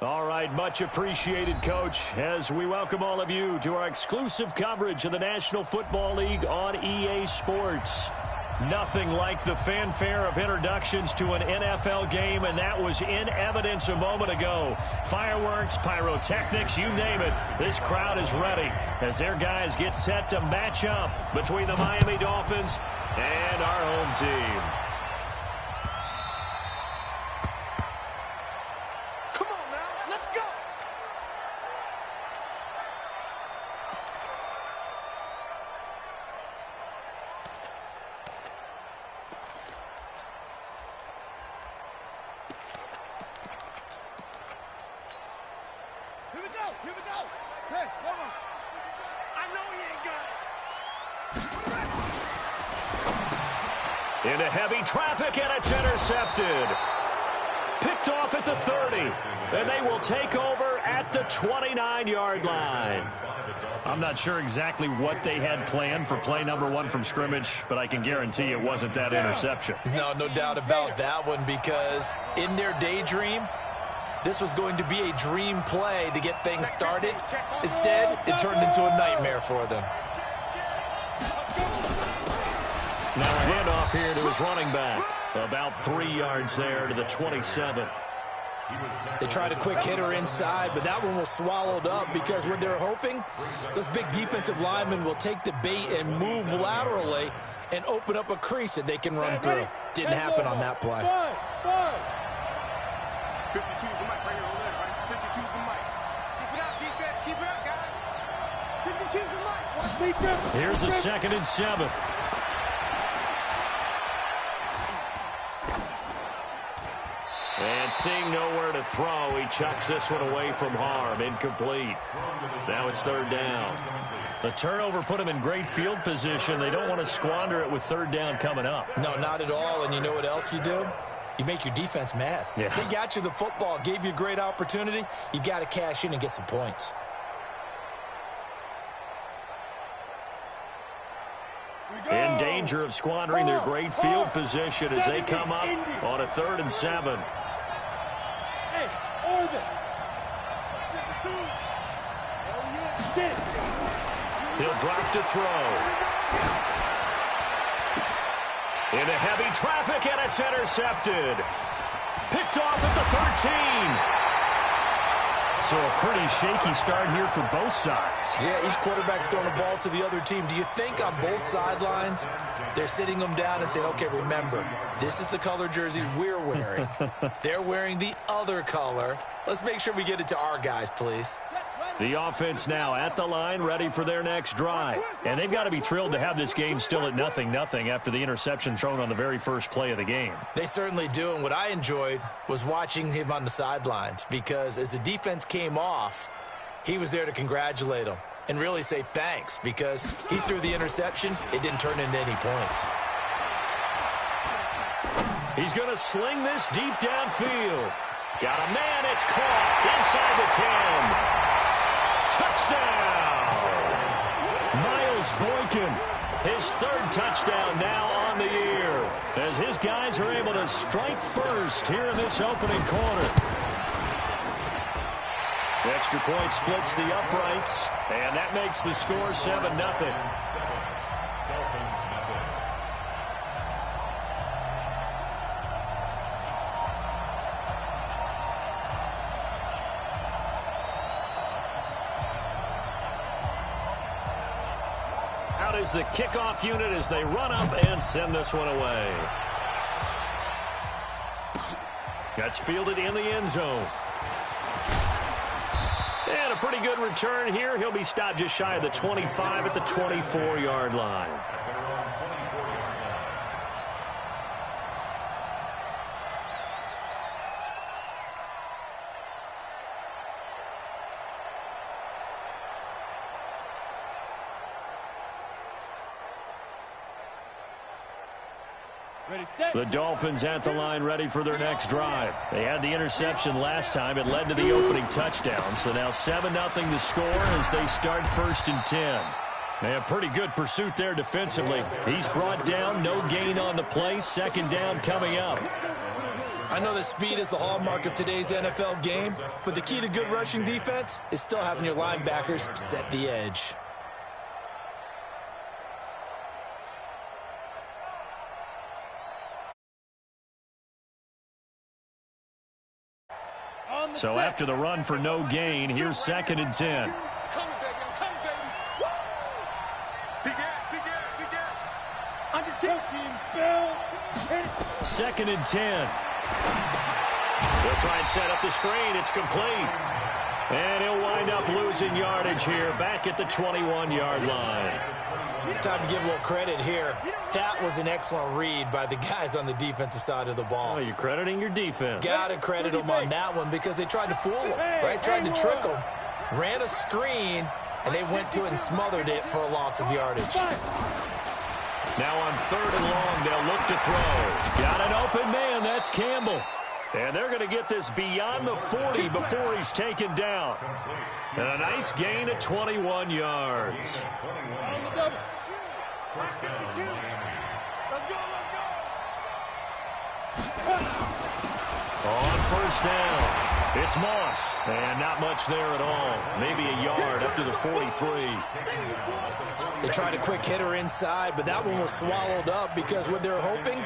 All right, much appreciated, Coach, as we welcome all of you to our exclusive coverage of the National Football League on EA Sports. Nothing like the fanfare of introductions to an NFL game, and that was in evidence a moment ago. Fireworks, pyrotechnics, you name it. This crowd is ready as their guys get set to match up between the Miami Dolphins and our home team. Here we go. Hey, hold on. I know he ain't got it. Into heavy traffic, and it's intercepted. Picked off at the 30, and they will take over at the 29-yard line. I'm not sure exactly what they had planned for play number 1 from scrimmage, but I can guarantee it wasn't that interception. No doubt about that one, because in their daydream, this was going to be a dream play to get things started. Instead, it turned into a nightmare for them. Now a handoff here to his running back. About 3 yards there to the 27. They tried a quick hitter inside, but that one was swallowed up because what they're hoping, those big defensive linemen will take the bait and move laterally and open up a crease that they can run through. Didn't happen on that play. 52's the mic right here on the left, right? 52's the mic. Keep it up, defense. Keep it up, guys. 52's the mic. Watch defense. Here's a 2nd and 7. And seeing nowhere to throw, he chucks this one away from harm. Incomplete. Now it's 3rd down. The turnover put him in great field position. They don't want to squander it with 3rd down coming up. No, not at all. And you know what else you do? You make your defense mad. Yeah. They got you the football, gave you a great opportunity. You got to cash in and get some points. In danger of squandering their great field position as they come up on a 3rd and 7. Hey, order. He'll drop to throw. Into heavy traffic, and it's intercepted. Picked off at the 13. So a pretty shaky start here for both sides. Yeah, each quarterback's throwing the ball to the other team. Do you think on both sidelines they're sitting them down and saying, okay, remember, this is the color jersey we're wearing. They're wearing the other color. Let's make sure we get it to our guys, please. The offense now at the line, ready for their next drive. And they've got to be thrilled to have this game still at 0-0 after the interception thrown on the very first play of the game. They certainly do, and what I enjoyed was watching him on the sidelines, because as the defense came off, he was there to congratulate them and really say thanks, because he threw the interception. It didn't turn into any points. He's going to sling this deep downfield. Got a man, it's caught inside the 10. Touchdown! Miles Boykin, his 3rd touchdown now on the year, as his guys are able to strike first here in this opening quarter. Extra point splits the uprights, and that makes the score 7-0. Out is the kickoff unit as they run up and send this one away. That's fielded in the end zone. And a pretty good return here. He'll be stopped just shy of the 25 at the 24-yard line. The Dolphins at the line, ready for their next drive. They had the interception last time. It led to the opening touchdown. So now 7-0 to score as they start 1st and 10. And pretty good pursuit there defensively. He's brought down, no gain on the play. 2nd down coming up. I know that speed is the hallmark of today's NFL game, but the key to good rushing defense is still having your linebackers set the edge. So after the run for no gain, here's 2nd and 10. Come, baby. I'm coming, baby. Woo! Big ass. Under 10. Spell. 2nd and 10. They'll try and set up the screen. It's complete. And he'll wind up losing yardage here back at the 21-yard line. Time to give a little credit here. That was an excellent read by the guys on the defensive side of the ball. Oh, you're crediting your defense. Got to credit them on that one because they tried to fool them, right? Tried to trick them. Ran a screen, and they went to it and smothered it for a loss of yardage. Now on 3rd and long, they'll look to throw. Got an open man. That's Campbell. And they're going to get this beyond the 40 before he's taken down. And a nice gain of 21 yards. On 1st down, it's Moss. And not much there at all. Maybe a yard up to the 43. They tried a quick hitter inside, but that one was swallowed up because what they're hoping,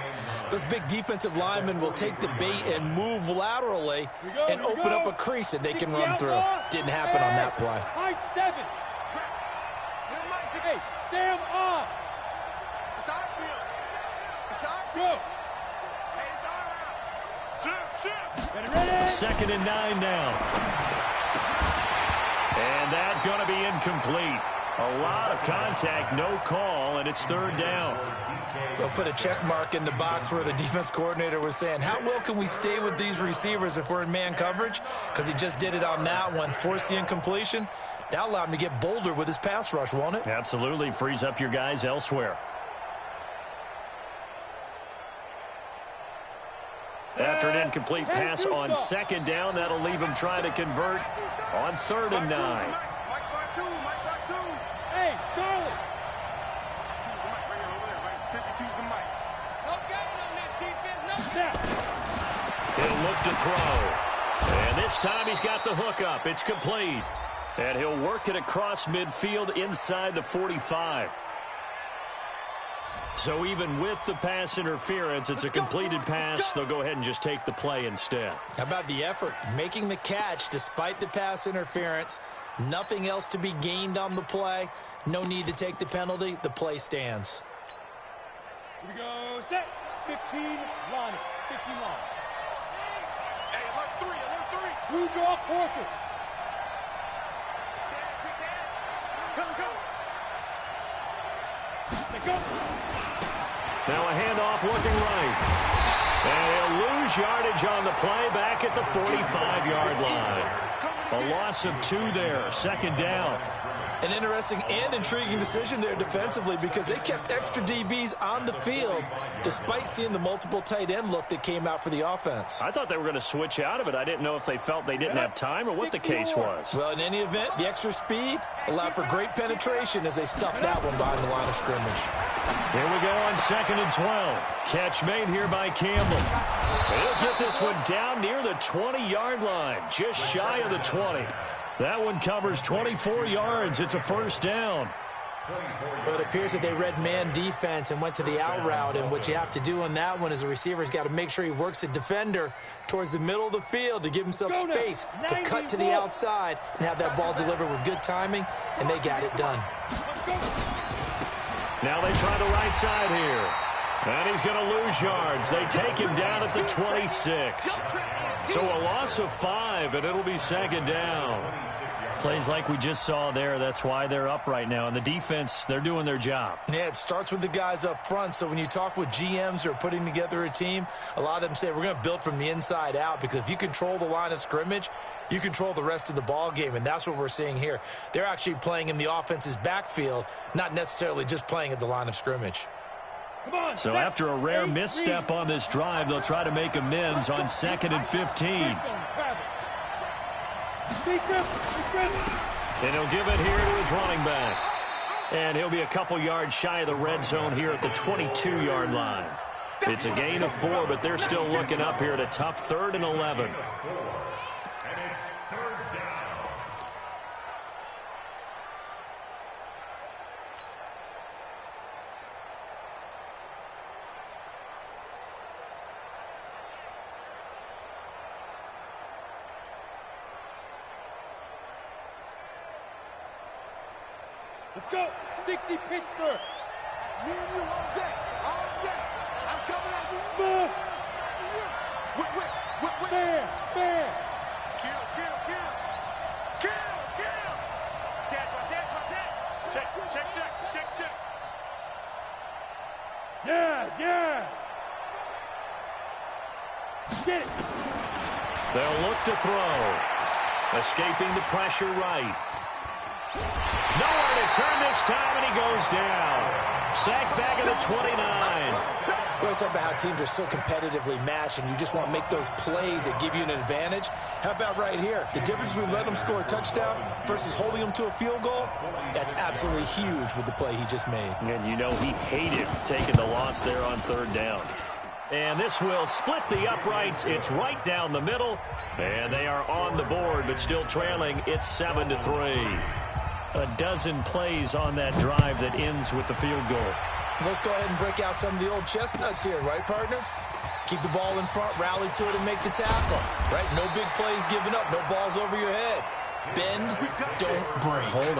those big defensive linemen will take the bait and move laterally and open up a crease that they can run through. Didn't happen on that play. High 7. Hey, Sam off. It's our field. It's our field. Hey, it's our route. Shift. Ready? 2nd and 9 now. And that's going to be incomplete. A lot of contact, no call, and it's 3rd down. They'll put a check mark in the box where the defense coordinator was saying, how well can we stay with these receivers if we're in man coverage? Because he just did it on that one, forced the incompletion. That allowed him to get bolder with his pass rush, won't it? Absolutely. Frees up your guys elsewhere. After an incomplete pass on 2nd down, that'll leave him trying to convert on 3rd and 9. Hey, Charlie. Choose the mic right here over there, right? 50, choose the mic. No game on this defense, no snap. He'll look to throw. And this time he's got the hook up. It's complete. And he'll work it across midfield inside the 45. So even with the pass interference, it's a completed pass. They'll go ahead and just take the play instead. How about the effort? Making the catch despite the pass interference. Nothing else to be gained on the play. No need to take the penalty. The play stands. Here we go. Set. 15 line. 15 line. Hey, alert 3. Blue draw quarter. Go. Go. Now a handoff looking right. And he'll lose yardage on the play back at the 45-yard line. A loss of 2 there, 2nd down. An interesting and intriguing decision there defensively because they kept extra DBs on the field despite seeing the multiple tight end look that came out for the offense. I thought they were going to switch out of it. I didn't know if they felt they didn't have time or what the case was. Well, in any event, the extra speed allowed for great penetration as they stuffed that one behind the line of scrimmage. Here we go on 2nd and 12. Catch made here by Campbell. He'll get this one down near the 20-yard line, just shy of the 20. That one covers 24 yards. It's a 1st down. Well, it appears that they read man defense and went to the out route, and what you have to do on that one is the receiver's got to make sure he works the defender towards the middle of the field to give himself space to cut to the outside and have that ball delivered with good timing, and they got it done. Now they try the right side here. And he's going to lose yards. They take him down at the 26. So a loss of 5, and it'll be 2nd down. Plays like we just saw there. That's why they're up right now. And the defense, they're doing their job. Yeah, it starts with the guys up front. So when you talk with GMs who are putting together a team, a lot of them say we're going to build from the inside out because if you control the line of scrimmage, you control the rest of the ball game, and that's what we're seeing here. They're actually playing in the offense's backfield, not necessarily just playing at the line of scrimmage. So after a rare misstep on this drive, they'll try to make amends on 2nd and 15. And he'll give it here to his running back. And he'll be a couple yards shy of the red zone here at the 22-yard line. It's a gain of 4, but they're still looking up here at a tough 3rd and 11. Let's go. 60 Pittsburgh. Me and you all day. All day. I'm coming at you. Smooth. Whip. Fair. Kill. Check. Yes. Get it. They'll look to throw. Escaping the pressure right. Nowhere to turn this time, and he goes down. Sacked back at the 29. We always talk about how teams are so competitively matched, and you just want to make those plays that give you an advantage. How about right here? The difference between letting them score a touchdown versus holding them to a field goal, that's absolutely huge with the play he just made. And you know he hated taking the loss there on 3rd down. And this will split the uprights. It's right down the middle. And they are on the board, but still trailing. It's 7-3. A dozen plays on that drive that ends with the field goal. Let's go ahead and break out some of the old chestnuts here, right, partner? Keep the ball in front, rally to it, and make the tackle, right? No big plays given up, no balls over your head. Bend, don't break. Hold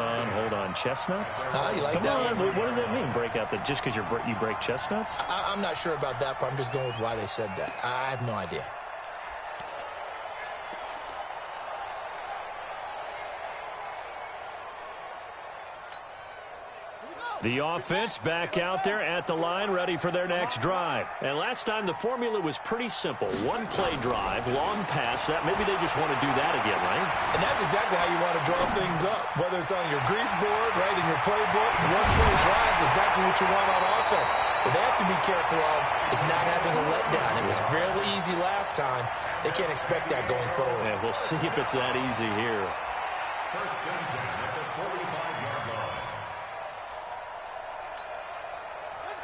on. Chestnuts? You like that one? What does that mean, break out? Just because you break chestnuts? I'm not sure about that, but I'm just going with why they said that. I have no idea. The offense back out there at the line, ready for their next drive. And last time, the formula was pretty simple. One play drive, long pass. That maybe they just want to do that again, right? And that's exactly how you want to draw things up. Whether it's on your grease board, right, in your playbook, one play drive is exactly what you want on offense. What they have to be careful of is not having a letdown. It was fairly easy last time. They can't expect that going forward. Yeah, we'll see if it's that easy here. First down at the 45-yard line.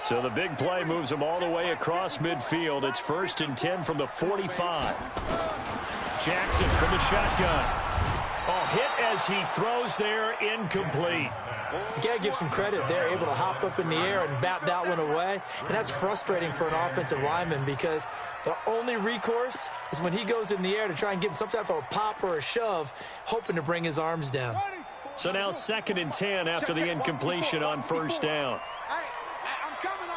So the big play moves them all the way across midfield. It's 1st and 10 from the 45. Jackson from the shotgun. Hit as he throws there, incomplete. You got to give some credit. They're able to hop up in the air and bat that one away. And that's frustrating for an offensive lineman because the only recourse is when he goes in the air to try and give him some type of a pop or a shove, hoping to bring his arms down. So now 2nd and 10 after the incompletion on 1st down. I'm coming.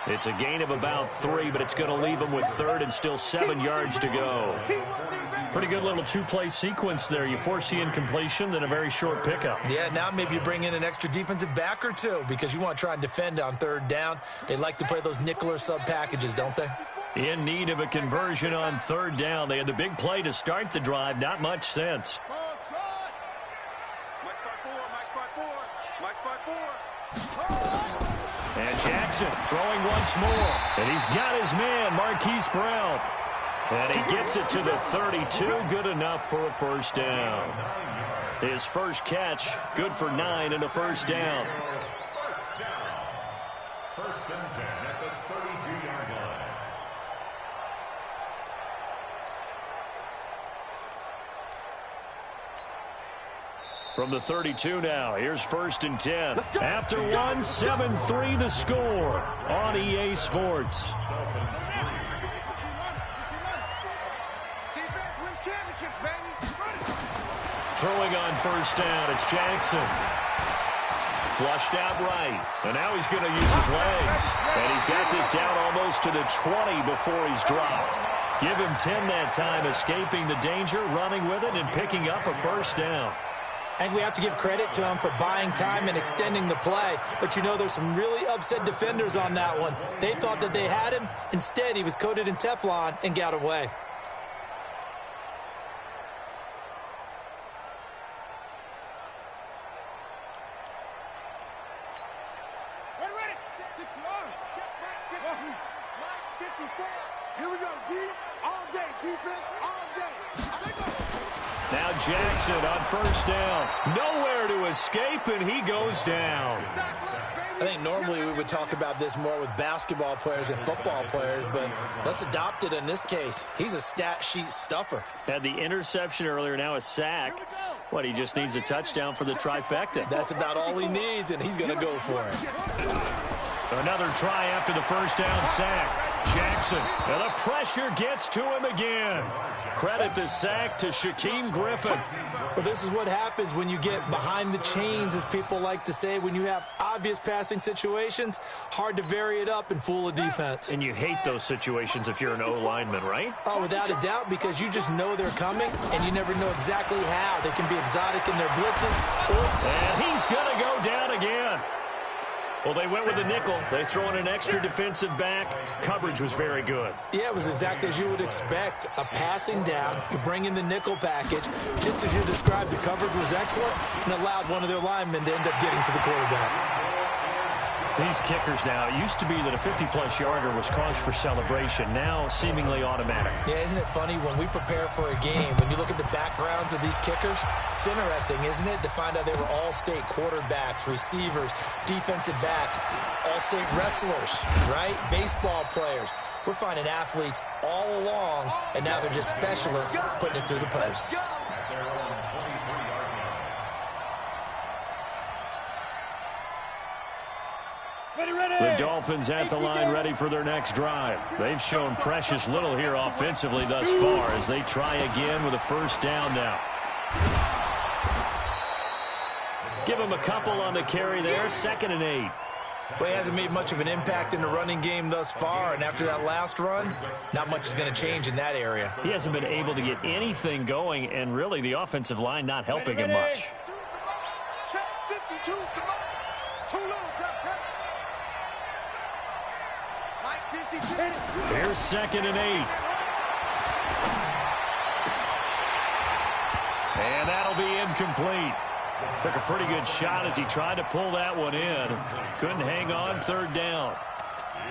It's a gain of about 3, but it's going to leave them with 3rd and still 7 yards to go. Pretty good little 2-play sequence there. You force the incompletion, then a very short pickup. Yeah, now maybe you bring in an extra defensive back or two because you want to try and defend on 3rd down. They like to play those nickel or sub packages, don't they? In need of a conversion on 3rd down. They had the big play to start the drive. Not much sense. And Jackson throwing once more. And he's got his man, Marquise Brown. And he gets it to the 32. Good enough for a 1st down. His first catch, good for 9 and a 1st down. First and 10 at the 32-yard line. From the 32 now, here's 1st and 10. After 7-3 the score on EA Sports. Throwing on 1st down, it's Jackson. Flushed out right, and now he's going to use his legs. And he's got this down almost to the 20 before he's dropped. Give him 10 that time, escaping the danger, running with it, and picking up a 1st down. I think we have to give credit to him for buying time and extending the play. But, you know, there's some really upset defenders on that one. They thought that they had him. Instead, he was coated in Teflon and got away. Here we go, D, all day, defense, all day. Now Jackson on first down. Nowhere to escape, and he goes down. I think normally we would talk about this more with basketball players and football players, but let's adopt it in this case. He's a stat sheet stuffer. Had the interception earlier, now a sack. What, he just needs a touchdown for the trifecta. That's about all he needs, and he's going to go for it. Another try after the first down sack. Jackson, and the pressure gets to him again. Credit the sack to Shaquem Griffin. Well, this is what happens when you get behind the chains, as people like to say. When you have obvious passing situations, hard to vary it up and fool a defense. And you hate those situations if you're an O-lineman, right? Oh, without a doubt, because you just know they're coming, and you never know exactly how. They can be exotic in their blitzes. And he's going to go down again. Well, they went with the nickel. They throw in an extra defensive back. Coverage was very good. Yeah, it was exactly as you would expect. A passing down, you bring in the nickel package. Just as you described, the coverage was excellent and allowed one of their linemen to end up getting to the quarterback. These kickers now, it used to be that a 50-plus yarder was cause for celebration. Now, seemingly automatic. Yeah, isn't it funny when we prepare for a game, when you look at the backgrounds of these kickers, it's interesting, isn't it, to find out they were all-state quarterbacks, receivers, defensive backs, all-state wrestlers, right? Baseball players. We're finding athletes all along, and now they're just specialists putting it through the posts. The Dolphins at the line ready for their next drive. They've shown precious little here offensively thus far as they try again with a first down now. Give them a couple on the carry there, 2nd and 8. Well, he hasn't made much of an impact in the running game thus far, and after that last run, not much is going to change in that area. He hasn't been able to get anything going, and really the offensive line not helping him much. Check 52, toooooo. Here's 2nd and 8. And that'll be incomplete. Took a pretty good shot as he tried to pull that one in. Couldn't hang on, 3rd down.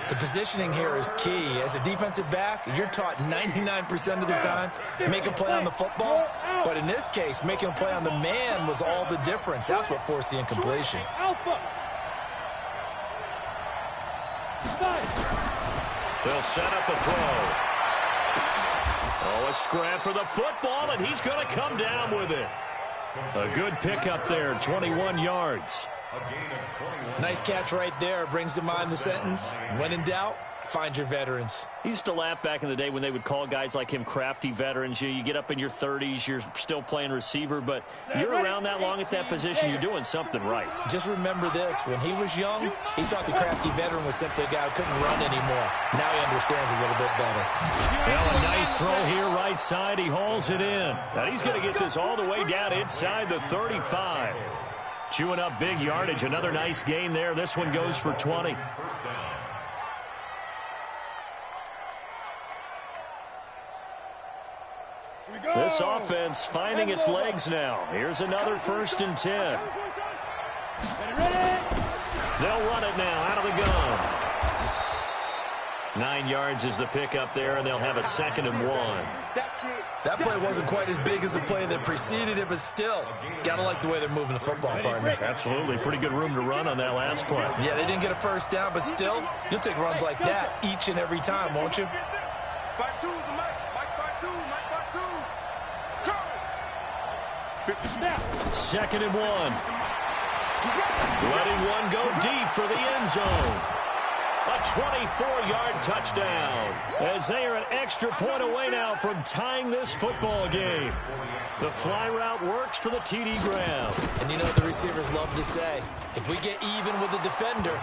The positioning here is key. As a defensive back, you're taught 99% of the time, make a play on the football. But in this case, making a play on the man was all the difference. That's what forced the incompletion. They'll set up a throw. Oh, a scrap for the football, and he's going to come down with it. A good pickup there, 21 yards. Nice catch right there. Brings to mind the sentence, when in doubt, find your veterans. He used to laugh back in the day when they would call guys like him crafty veterans. You get up in your 30s, you're still playing receiver, but you're around that long at that position, you're doing something right. Just remember this. When he was young, he thought the crafty veteran was simply a guy who couldn't run anymore. Now he understands a little bit better. Well, a nice throw here right side. He hauls it in. Now he's going to get this all the way down inside the 35. Chewing up big yardage. Another nice gain there. This one goes for 20. This offense finding its legs now. Here's another 1st and 10. They'll run it now out of the gun. 9 yards is the pickup there, and they'll have a 2nd and 1. That play wasn't quite as big as the play that preceded it, but still, gotta like the way they're moving the football, partner. Absolutely. Pretty good room to run on that last play. Yeah, they didn't get a first down, but still, you'll take runs like that each and every time, won't you? 2nd and 1. Letting one go deep for the end zone. A 24-yard touchdown as they are an extra point away now from tying this football game. The fly route works for the TD grab. And you know what the receivers love to say? If we get even with the defender,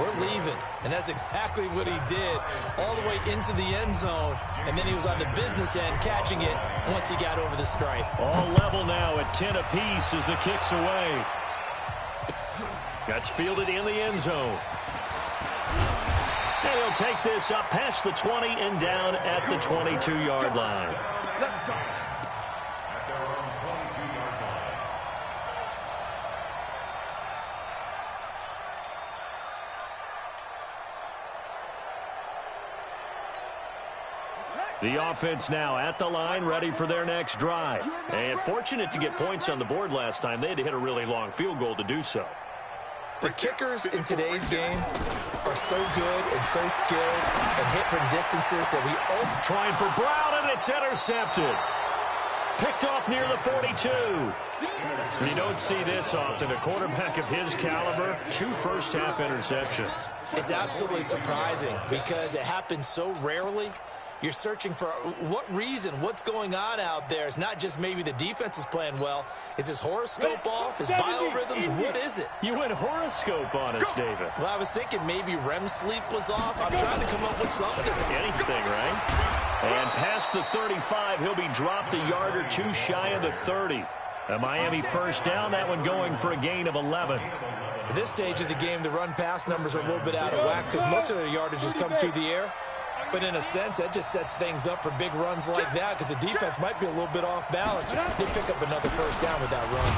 we're leaving. And that's exactly what he did, all the way into the end zone. And then he was on the business end catching it once he got over the stripe. All level now at 10 apiece as the kick's away. That's fielded in the end zone. And he'll take this up past the 20 and down at the 22-yard line. The offense now at the line, ready for their next drive. And fortunate to get points on the board last time. They had to hit a really long field goal to do so. The kickers in today's game are so good and so skilled and hit from distances that we all... Trying for Brown, and it's intercepted. Picked off near the 42. You don't see this often. A quarterback of his caliber, 2 first-half interceptions. It's absolutely surprising because it happens so rarely. You're searching for what reason, what's going on out there. It's not just maybe the defense is playing well. Is his horoscope off? His biorhythms? What is it? You went horoscope on us, David. Well, I was thinking maybe REM sleep was off. I'm trying to come up with something. Anything, right? And past the 35, he'll be dropped a yard or 2 shy of the 30. A Miami first down, that one going for a gain of 11. At this stage of the game, the run-pass numbers are a little bit out of whack because most of their yardage has come through the air. But in a sense, that just sets things up for big runs like that because the defense might be a little bit off balance. They pick up another first down with that run.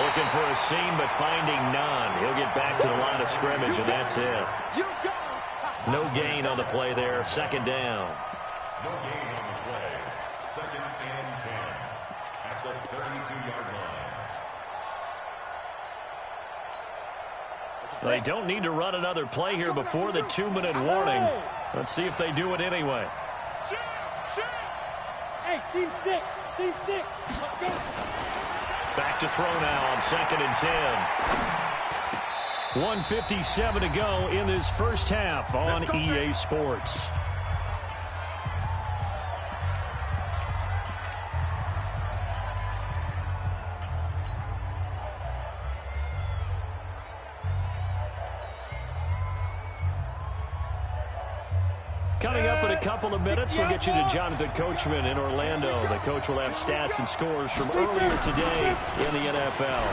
Looking for a seam, but finding none. He'll get back to the line of scrimmage, and that's it. No gain on the play there. Second down. No gain on the play. Second and 10 at the 32-yard line. They don't need to run another play here before the 2-minute warning. Let's see if they do it anyway. Hey, seam 6. Seam 6. Let's go. Back to throw now on 2nd and 10. 1:57 to go in this first half on EA Sports. Coming up in a couple of minutes, we'll get you to Jonathan Coachman in Orlando. The coach will have stats and scores from earlier today in the NFL.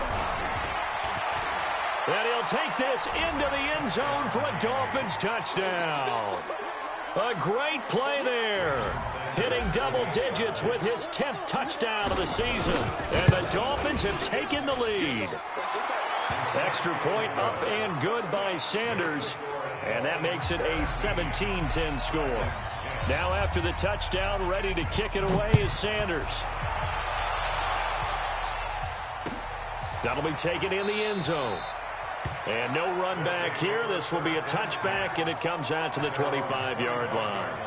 And he'll take this into the end zone for a Dolphins touchdown. A great play there. Hitting double digits with his 10th touchdown of the season. And the Dolphins have taken the lead. Extra point up and good by Sanders. And that makes it a 17-10 score. Now after the touchdown, ready to kick it away is Sanders. That'll be taken in the end zone. And no run back here. This will be a touchback, and it comes out to the 25-yard line.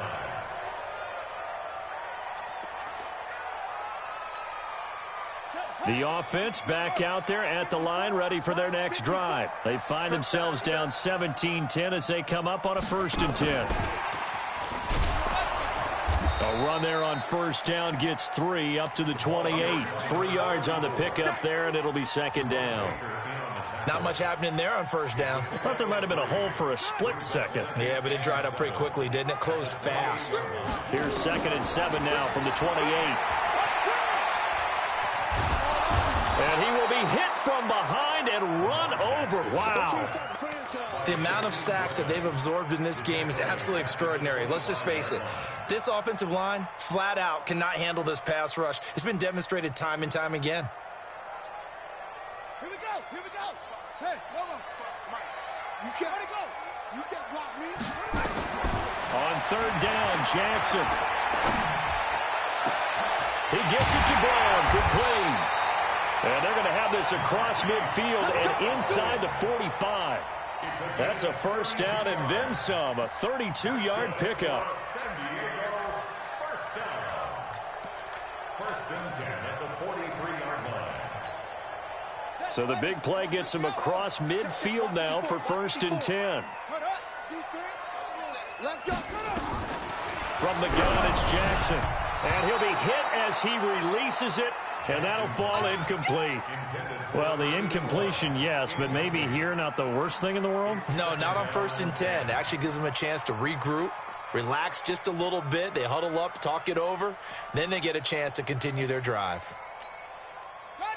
The offense back out there at the line, ready for their next drive. They find themselves down 17-10 as they come up on a 1st and 10. A run there on first down gets 3 up to the 28. 3 yards on the pickup there, and it'll be 2nd down. Not much happening there on first down. I thought there might have been a hole for a split second. Yeah, but it dried up pretty quickly, didn't it? Closed fast. Here's 2nd and 7 now from the 28. And he will be hit from behind and run over. Wow. The amount of sacks that they've absorbed in this game is absolutely extraordinary. Let's just face it. This offensive line, flat out, cannot handle this pass rush. It's been demonstrated time and time again. Here we go. Here we go. Hey, no. You can't go. You can't block me. On 3rd down, Jackson. He gets it to Brown. Complete. And they're going to have this across midfield and inside the 45. That's a first down and then some. A 32-yard pickup. First down. 1st and 10 at the 43-yard line. So the big play gets him across midfield now for 1st and 10. Let's go. From the gun, it's Jackson. And he'll be hit as he releases it. And that'll fall incomplete. Well, the incompletion, yes, but maybe here not the worst thing in the world? No, not on 1st and 10. It actually gives them a chance to regroup, relax just a little bit. They huddle up, talk it over. Then they get a chance to continue their drive.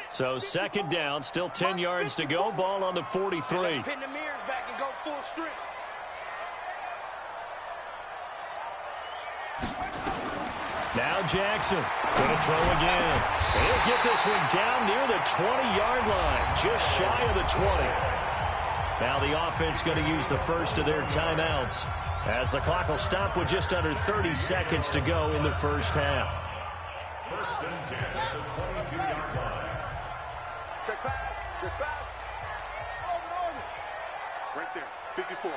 So 2nd down, still 10 yards to go. Ball on the 43. Let's pin the mirrors back and go full strength. Now Jackson going to throw again. And he'll get this one down near the 20-yard line, just shy of the 20. Now the offense going to use the first of their timeouts, as the clock will stop with just under 30 seconds to go in the first half. First and 10 at the 22-yard line. Check pass. Check pass. Over. Right there. 54.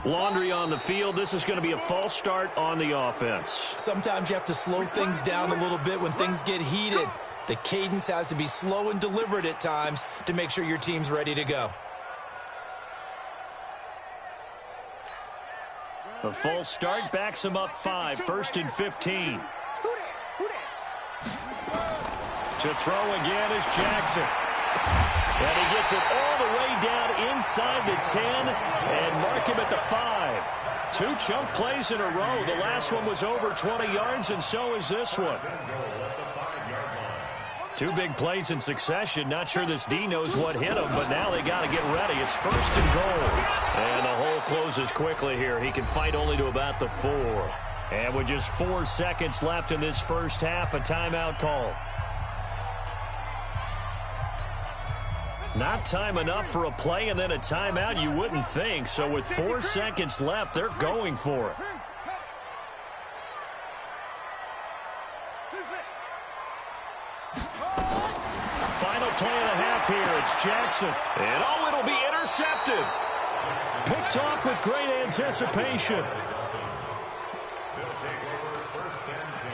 Laundry on the field. This is going to be a false start on the offense. Sometimes you have to slow things down a little bit when things get heated. The cadence has to be slow and deliberate at times to make sure your team's ready to go. The false start backs him up 5, first and 15. To throw again is Jackson. And he gets it all the way down inside the 10 and mark him at the 5. 2 chunk plays in a row. The last one was over 20 yards, and so is this one. 2 big plays in succession. Not sure this D knows what hit him, but now they got to get ready. It's first and goal. And the hole closes quickly here. He can fight only to about the 4. And with just 4 seconds left in this first half, a timeout call. Not time enough for a play and then a timeout, you wouldn't think. So with 4 seconds left, they're going for it. Final play and a half here. It's Jackson. And oh, it'll be intercepted. Picked off with great anticipation. They'll take over first and 10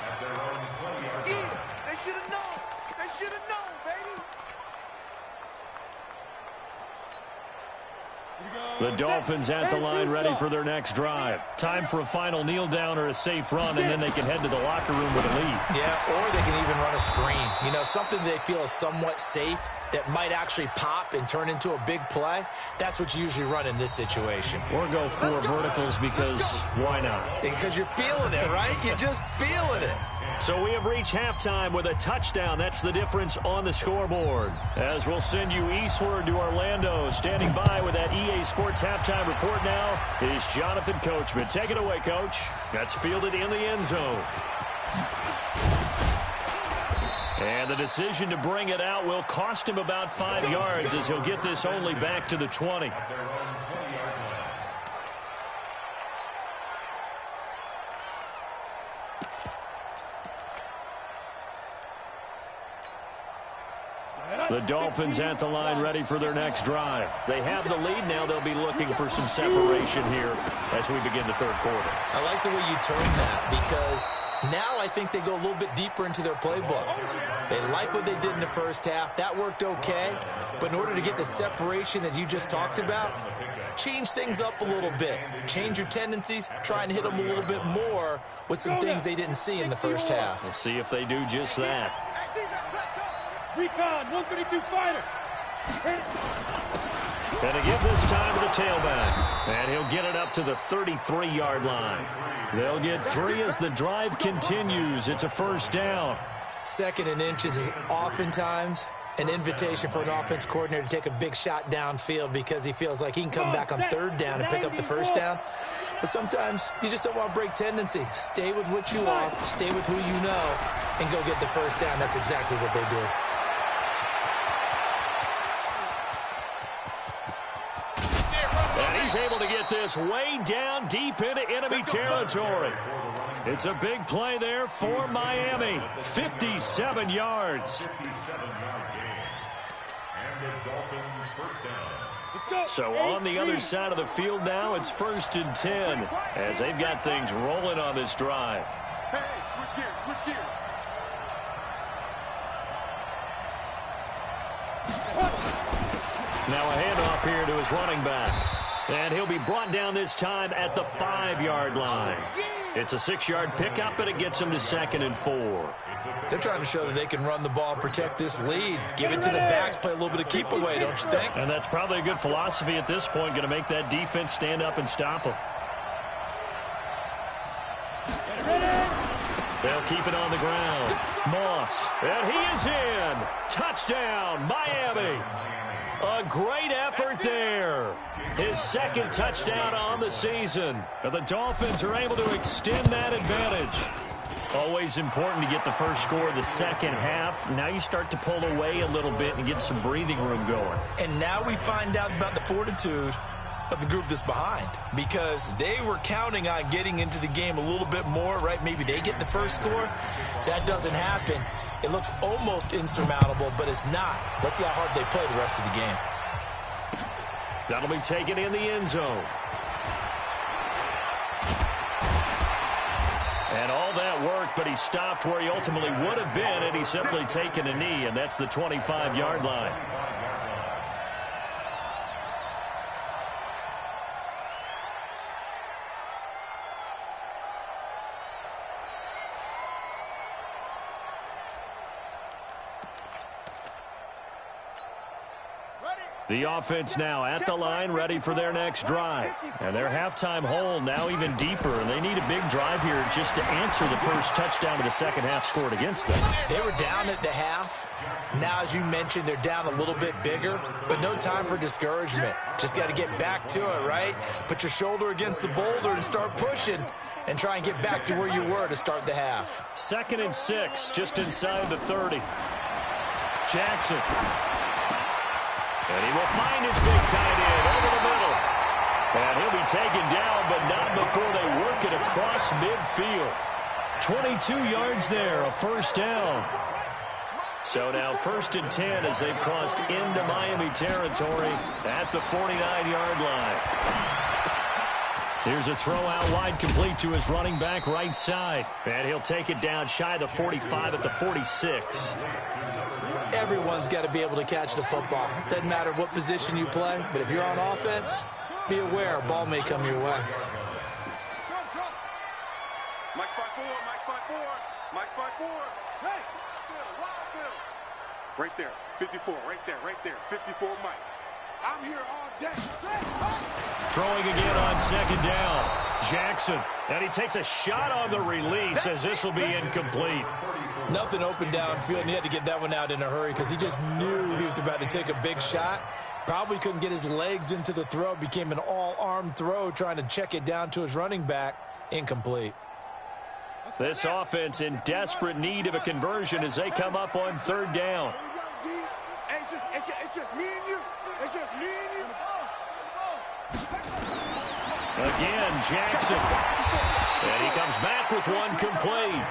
at their own 20-yard line. Yeah, they should have known. They should have known, baby. The Dolphins at the line ready for their next drive. Time for a final kneel down or a safe run, and then they can head to the locker room with a lead. Yeah, or they can even run a screen. You know, something they feel is somewhat safe that might actually pop and turn into a big play. That's what you usually run in this situation. Or go 4 verticals because why not? Because you're feeling it, right? You're just feeling it. So we have reached halftime with a touchdown. That's the difference on the scoreboard. As we'll send you eastward to Orlando. Standing by with that EA Sports halftime report now is Jonathan Coachman. Take it away, Coach. That's fielded in the end zone. And the decision to bring it out will cost him about 5 yards as he'll get this only back to the 20. The Dolphins at the line ready for their next drive. They have the lead now. They'll be looking for some separation here as we begin the third quarter. I like the way you turn that because now I think they go a little bit deeper into their playbook. They like what they did in the first half. That worked okay. But in order to get the separation that you just talked about, change things up a little bit. Change your tendencies. Try and hit them a little bit more with some things they didn't see in the first half. We'll see if they do just that. Recon, 132 fighter. And to give this time to the tailback. And he'll get it up to the 33-yard line. They'll get 3 as the drive continues. It's a first down. 2nd and inches is oftentimes an invitation for an offense coordinator to take a big shot downfield because he feels like he can come back on 3rd down and pick up the first down. But sometimes you just don't want to break tendency. Stay with what you are, stay with who you know, and go get the first down. That's exactly what they did. He's able to get this way down deep into enemy territory. It's a big play there for Miami. 57 yards. 57-yard gain. And the Dolphins first down. So on the other side of the field now, it's 1st and 10 as they've got things rolling on this drive. Hey, switch gears, switch gears. Now a handoff here to his running back. And he'll be brought down this time at the 5-yard line. It's a 6-yard pickup, and it gets him to 2nd and 4. They're trying to show that they can run the ball and protect this lead. Give it to the backs, play a little bit of keep away, don't you think? And that's probably a good philosophy at this point, going to make that defense stand up and stop them. They'll keep it on the ground. Moss, and he is in. Touchdown, Miami. A great effort there. His 2nd touchdown on the season. And the Dolphins are able to extend that advantage. Always important to get the first score of the second half. Now you start to pull away a little bit and get some breathing room going. And now we find out about the fortitude of the group that's behind, because they were counting on getting into the game a little bit more, right? Maybe they get the first score. That doesn't happen. It looks almost insurmountable, but it's not. Let's see how hard they play the rest of the game. That'll be taken in the end zone. And all that work, but he stopped where he ultimately would have been, and he's simply taken a knee, and that's the 25-yard line. The offense now at the line, ready for their next drive. And their halftime hole now even deeper, and they need a big drive here just to answer the first touchdown of the second half scored against them. They were down at the half. Now, as you mentioned, they're down a little bit bigger, but no time for discouragement. Just got to get back to it, right? Put your shoulder against the boulder and start pushing and try and get back to where you were to start the half. 2nd and 6, just inside the 30. Jackson. And he will find his big tight end over the middle. And he'll be taken down, but not before they work it across midfield. 22 yards there, a first down. So now 1st and 10 as they've crossed into Miami territory at the 49-yard line. Here's a throw out wide, complete to his running back right side. And he'll take it down shy of the 45 at the 46. Everyone's got to be able to catch the football. Doesn't matter what position you play, but if you're on offense, be aware a ball may come your way. Mike spot 4, Mike spot 4, Mike spot 4. Hey, right there, 54, right there, 54 Mike. I'm here all day. Throwing again on 2nd down. Jackson, and he takes a shot on the release as this will be incomplete. Nothing open downfield, and he had to get that one out in a hurry because he just knew he was about to take a big shot. Probably couldn't get his legs into the throw. Became an all-arm throw trying to check it down to his running back. Incomplete. This offense in desperate need of a conversion as they come up on 3rd down. It's just me and you. It's just me and you. Again, Jackson. And he comes back with one complete.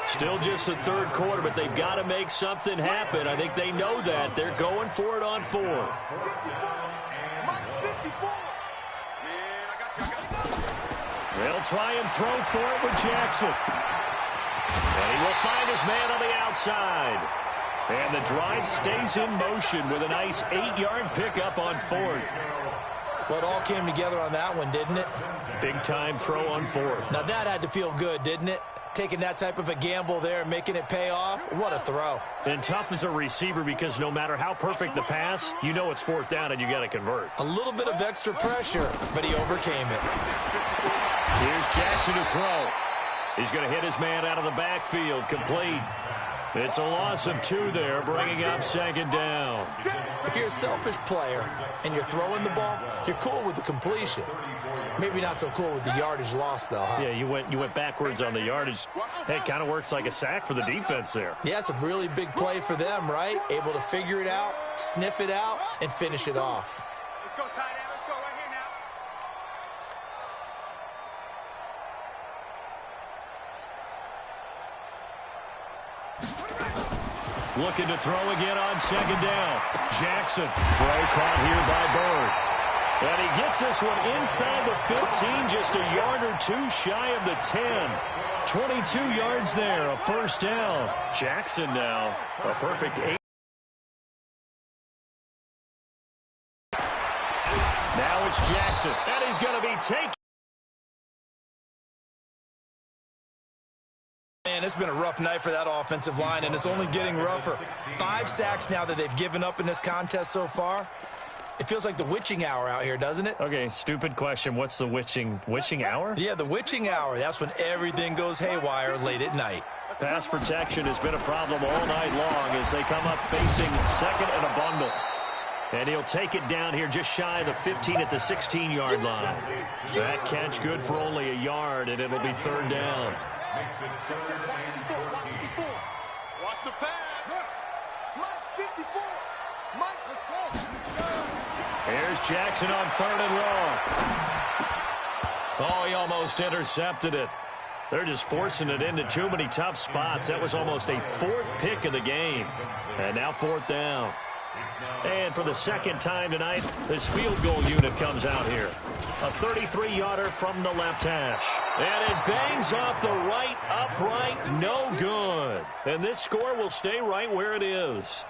Still just the 3rd quarter, but they've got to make something happen. I think they know that. They're going for it on 4th. They'll try and throw for it with Jackson. And he will find his man on the outside. And the drive stays in motion with a nice 8-yard pickup on 4th. Well, it all came together on that one, didn't it? Big-time throw on 4th. Now, that had to feel good, didn't it? Taking that type of a gamble there and making it pay off. What a throw. And tough as a receiver because no matter how perfect the pass, you know it's 4th down and you got to convert. A little bit of extra pressure, but he overcame it. Here's Jackson to throw. He's going to hit his man out of the backfield. Complete. It's a loss of 2 there, bringing up 2nd down. If you're a selfish player and you're throwing the ball, you're cool with the completion. Maybe not so cool with the yardage loss, though, huh? Yeah, you went backwards on the yardage. Hey, it kind of works like a sack for the defense there. Yeah, it's a really big play for them, right? Able to figure it out, sniff it out, and finish it off. Let's go, tight end. Let's go right here now. Looking to throw again on 2nd down. Jackson, throw caught here by Bird. And he gets this one inside the 15, just a yard or 2 shy of the 10. 22 yards there, a first down. Jackson now, a perfect 8. Now it's Jackson, and he's going to be taken. Man, it's been a rough night for that offensive line, and it's only getting rougher. 5 sacks now that they've given up in this contest so far. It feels like the witching hour out here, doesn't it? Okay, stupid question. What's the witching hour? Yeah, the witching hour. That's when everything goes haywire late at night. Pass protection has been a problem all night long as they come up facing 2nd and a bundle. And he'll take it down here just shy of the 15 at the 16-yard line. That catch good for only a yard, and it'll be 3rd down. makes it third and 14. Watch the pass. Mike, 54. Mike, let's go. Here's Jackson on 3rd and long. Oh, he almost intercepted it. They're just forcing it into too many tough spots. That was almost a 4th pick of the game. And now 4th down. And for the 2nd time tonight, this field goal unit comes out here. A 33-yarder from the left hash. And it bangs off the right upright. No good. And this score will stay right where it is.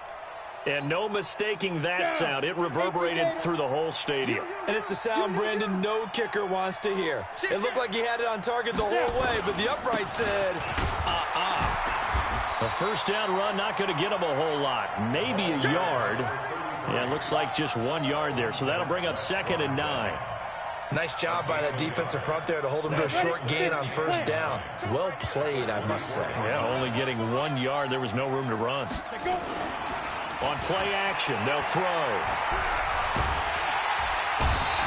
And no mistaking that sound. It reverberated through the whole stadium. And it's the sound Brandon no kicker wants to hear. It looked like he had it on target the whole way, but the upright said, A 1st down run not going to get him a whole lot. Maybe a yard. Yeah, it looks like just 1 yard there. So that'll bring up 2nd and 9. Nice job by that defensive front there to hold him to a short gain on 1st down. Well played, I must say. Yeah, only getting 1 yard. There was no room to run. On play action, they'll throw.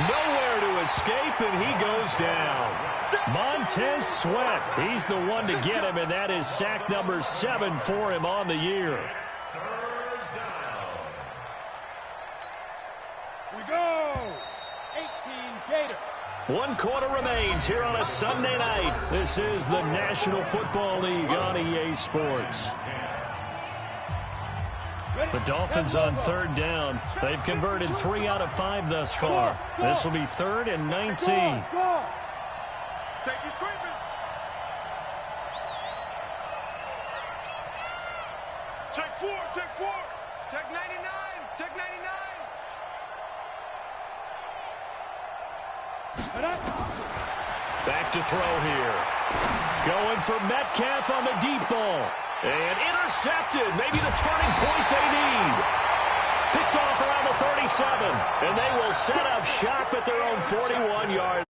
Nowhere to escape, and he goes down. Montez Sweat, he's the one to get him, and that is sack number 7 for him on the year. We go. 18 Gator. 1 quarter remains here on a Sunday night. This is the National Football League on EA Sports. The Dolphins on 3rd down. They've converted 3 out of 5 thus far. This will be 3rd and 19. Safety's creeping. Check 4, check 4. Check 99, check 99. Back to throw here. Going for Metcalf on the deep ball. And intercepted. Maybe the turning point they need. Picked off around the 37. And they will set up shop at their own 41-yard